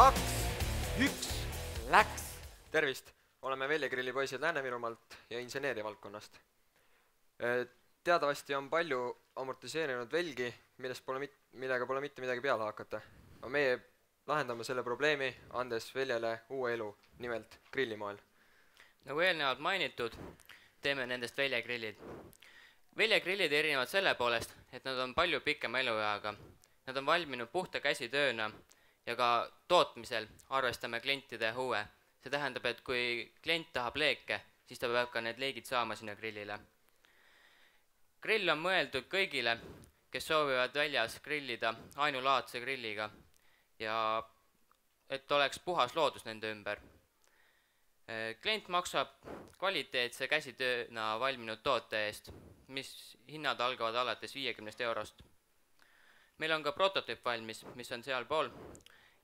2, 1, läks! Tervist! Oleme Veljagrilli poisid Lääne-Virumaalt ja inseneeria valdkonnast. Teadavasti on palju amortiseerinud velgi, millega pole mitte midagi peale hakata. Aga meie lahendame selle probleemi, andes veljale uue elu, nimelt grillimaal. Nagu eelnevalt mainitud, teeme nendest veljagrillid. Veljagrillid erinevad selle poolest, et nad on palju pikema elueaga. Nad on valminud puhta käsitööna ja ka tootmisel arvestame klientide huve. See tähendab, et kui klient tahab leeke, siis ta peab ka need leegid saama sinna grillile. Grill on mõeldud kõigile, kes soovivad väljas grillida ainulaadse grilliga ja et oleks puhas loodus nende ümber. Klient maksab kvaliteetse käsitööna valminud toote eest, mis hinnad algavad alates 50 eurost. Meil on ka prototüüp valmis, mis on sealpool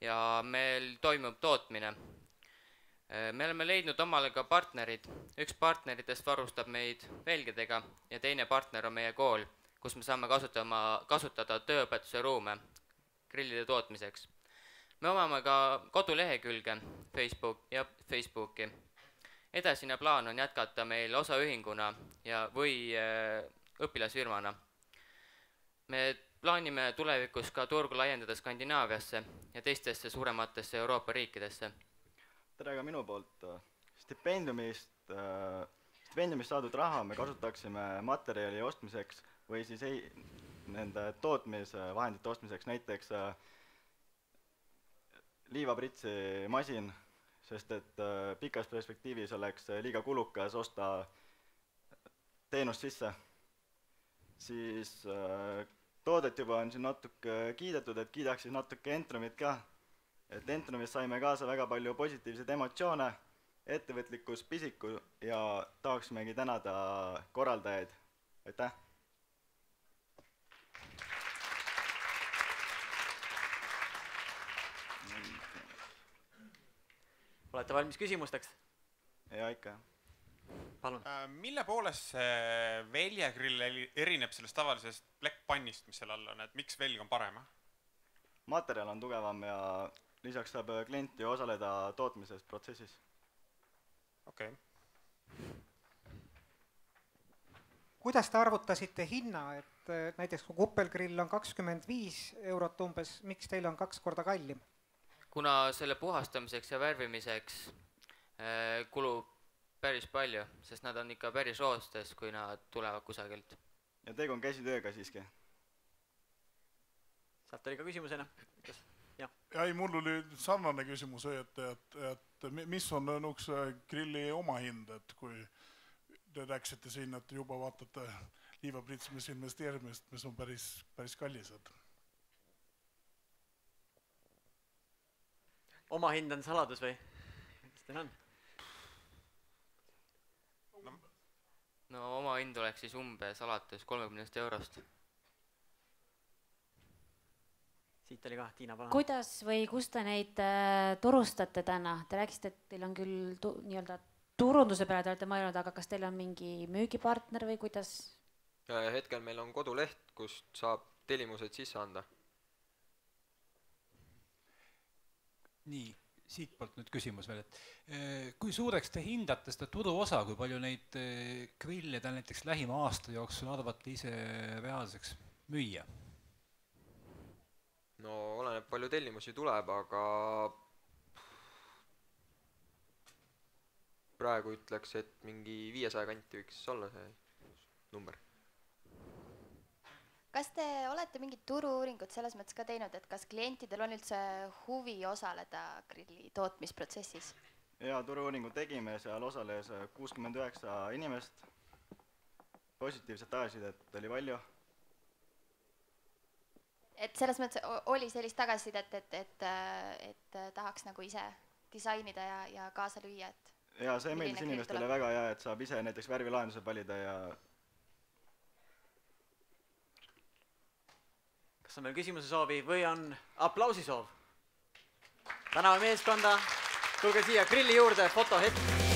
ja meil toimub tootmine. Me oleme leidnud omale ka partnerid. Üks partneritest varustab meid velgedega ja teine partner on meie kool, kus me saame kasutada tööõpetuse ruume grillide tootmiseks. Me omame ka kodulehekülge Facebooki. Edasine plaan on jätkata meil osaühinguna või õpilasfirmana. Me plaanime tulevikus ka turgu laiendada Skandinaaviasse ja teistesse suurematesse Euroopa riikidesse. Tere ka minu poolt. Stipendiumist saadud raha me kasutaksime materjali ostmiseks või siis nende tootmisvahendite ostmiseks, näiteks liivapritsi masin, sest et pikas perspektiivis oleks liiga kulukas osta teenust sisse. Siis toodet juba on siin natuke kiidetud, et kiidaks siis natuke Entrumit ka. Et Entrumist saime kaasa väga palju positiivseid emotsioone, ettevõtlikkus pisiku ja tahaksimegi tänada korraldajaid. Aitäh! Olete valmis küsimusteks? Ja ikka. Palun. Mille poolest see veljagrill erineb sellest tavalisest plekkpannist, mis seal all on? Et miks velg on parem? Materjal on tugevam ja lisaks saab klienti osaleda tootmises protsessis. Okei. Kuidas te arvutasite hinna, et näiteks kui kuppelgrill on 25 eurot umbes, miks teil on 2 korda kallim? Kuna selle puhastamiseks ja värvimiseks kulub päris palju, sest nad on ikka päris roostes, kui nad tulevad kusagilt. Ja tegu on käsitööga siiski. Sealt oli ka küsimusena. Ei, mul oli sarnane küsimus, et mis on nõuks grilli oma hind, et kui te rääksite siin, et juba vaatate liivapritsmise investeerimist, mis on päris kallised. Oma hind on saladus või? Mis teil on? No oma hind oleks siis umbes alates 30 eurost. Siit oli ka, Tiina, palun. Kuidas või kus te neid turustate täna? Te rääkisite, et teil on küll turunduse peale te olete mõelnud, aga kas teil on mingi müügipartner või kuidas? Hetkel meil on koduleht, kust saab tellimused sisse anda. Nii, siit poolt nüüd küsimus veel, et kui suureks te hindate seda turuosa, kui palju neid grille ta näiteks lähima aasta jooksul arvate ise reaalseks müüa? No oleneb palju tellimusi tuleb, aga praegu ütleks, et mingi 500 kanti võiks olla see number. Kas te olete mingid turu-uuringut selles mõttes ka teinud, et kas klientidel on üldse huvi osaleda grilli tootmisprotsessis? Ja turu-uuringu tegime, seal osales 69 inimest. Positiivset tagasisidet oli palju. Et selles mõttes oli sellist tagasisidet, et tahaks nagu ise disainida ja kaasa lüüa, et ja see meeldis inimestele väga hea, et saab ise näiteks värvilahenduse valida ja kas on meil küsimuse soovi või on aplausi soov? Täname meeskonda, tulge siia grilli juurde, fotohetk.